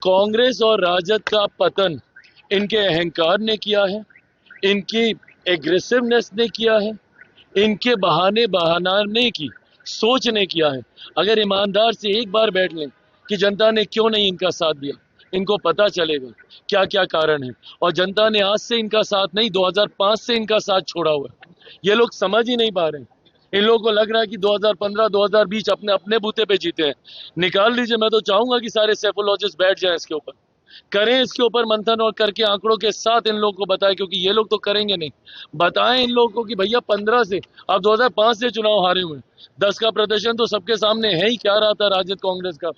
कांग्रेस और राजद का पतन इनके अहंकार ने किया है, इनकी एग्रेसिवनेस ने किया है, इनके बहाने बहाने की सोच ने किया है। अगर ईमानदार से एक बार बैठ लें कि जनता ने क्यों नहीं इनका साथ दिया, इनको पता चलेगा क्या क्या कारण है। और जनता ने आज से इनका साथ नहीं, 2005 से इनका साथ छोड़ा हुआ है। ये लोग समझ ही नहीं पा रहे हैं। इन लोगों को लग रहा है कि 2015-2020 अपने अपने बूते पे जीते हैं। निकाल लीजिए। मैं तो चाहूंगा कि सारे सेफोलॉजिस्ट बैठ जाएं इसके ऊपर, करें इसके ऊपर मंथन और करके आंकड़ों के साथ इन लोगों को बताएं, क्योंकि ये लोग तो करेंगे नहीं। बताएं इन लोगों को कि भैया 15 से आप 2005 से चुनाव हारे हुए हैं, 10 का प्रदर्शन तो सबके सामने है ही क्या रहा था राजद कांग्रेस का।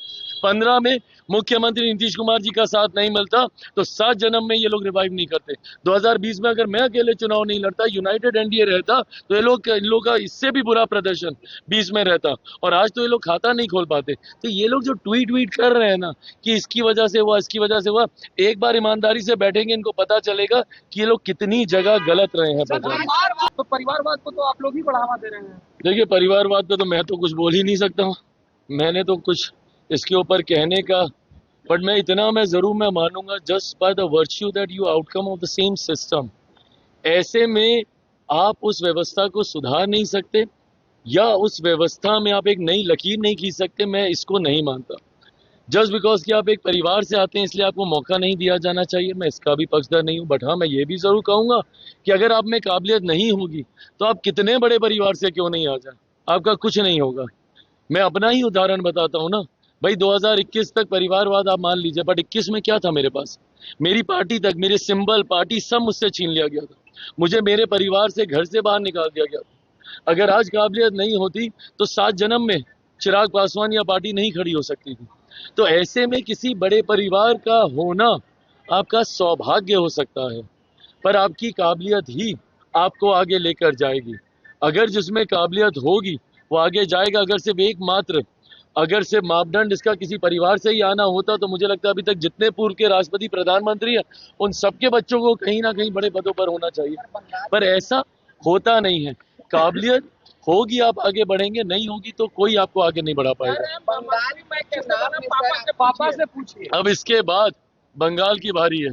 15 में मुख्यमंत्री नीतीश कुमार जी का साथ नहीं मिलता तो 7 जन्म में ये लोग रिवाइव नहीं करते। 2020 में अगर मैं अकेले चुनाव नहीं लड़ता, यूनाइटेड एनडीए रहता, तो इन लोग का इससे भी बुरा प्रदर्शन 20 में रहता। और आज तो ये लोग खाता नहीं खोल पाते। तो ये लोग जो ट्वीट कर रहे हैं ना कि इसकी वजह से हुआ, इसकी वजह से हुआ, एक बार ईमानदारी से बैठेंगे इनको पता चलेगा कि ये लोग कितनी जगह गलत रहे हैं। तो परिवारवाद को तो आप लोग ही बढ़ावा दे रहे हैं। देखिए, परिवारवाद पे तो मैं तो कुछ बोल ही नहीं सकता हूँ। मैंने तो कुछ इसके ऊपर कहने का, बट मैं जरूर मानूंगा, just by the virtue that you outcome of the same system. ऐसे में आप उस व्यवस्था को सुधार नहीं सकते या उस व्यवस्था में आप एक नई लकीर नहीं खींच सकते। मैं इसको नहीं मानता। जस्ट बिकॉज कि आप एक परिवार से आते हैं इसलिए आपको मौका नहीं दिया जाना चाहिए। मैं इसका भी पक्षधर नहीं हूँ। बट हाँ, मैं ये भी जरूर कहूंगा कि अगर आप में काबिलियत नहीं होगी तो आप कितने बड़े परिवार से क्यों नहीं आ जाए, आपका कुछ नहीं होगा। मैं अपना ही उदाहरण बताता हूँ ना भाई। 2021 तक परिवारवाद आप मान लीजिए, बट 21 में क्या था मेरे पास? मेरी पार्टी तक, मेरे सिंबल पार्टी सब मुझसे छीन लिया गया था। मुझे मेरे परिवार से, घर से बाहर निकाल दिया गया था। अगर आज काबिलियत नहीं होती तो 7 जन्म में चिराग पासवान या पार्टी नहीं खड़ी हो सकती थी। तो ऐसे में किसी बड़े परिवार का होना आपका सौभाग्य हो सकता है, पर आपकी काबिलियत ही आपको आगे लेकर जाएगी। अगर जिसमें काबिलियत होगी वो आगे जाएगा। अगर सिर्फ मापदंड इसका किसी परिवार से ही आना होता तो मुझे लगता है अभी तक जितने पूर्व के राष्ट्रपति, प्रधानमंत्री हैं, उन सबके बच्चों को कहीं ना कहीं बड़े पदों पर होना चाहिए। पर ऐसा होता नहीं है। काबिलियत होगी आप आगे बढ़ेंगे, नहीं होगी तो कोई आपको आगे नहीं बढ़ा पाएगा। पापा से पूछिए। अब इसके बाद बंगाल की बारी है।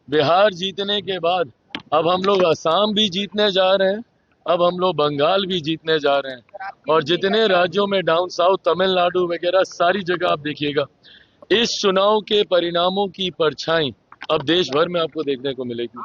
बिहार जीतने के बाद अब हम लोग असम भी जीतने जा रहे हैं, अब हम लोग बंगाल भी जीतने जा रहे हैं। और जितने राज्यों में डाउन साउथ, तमिलनाडु वगैरह सारी जगह आप देखिएगा, इस चुनाव के परिणामों की परछाई अब देश भर में आपको देखने को मिलेगी।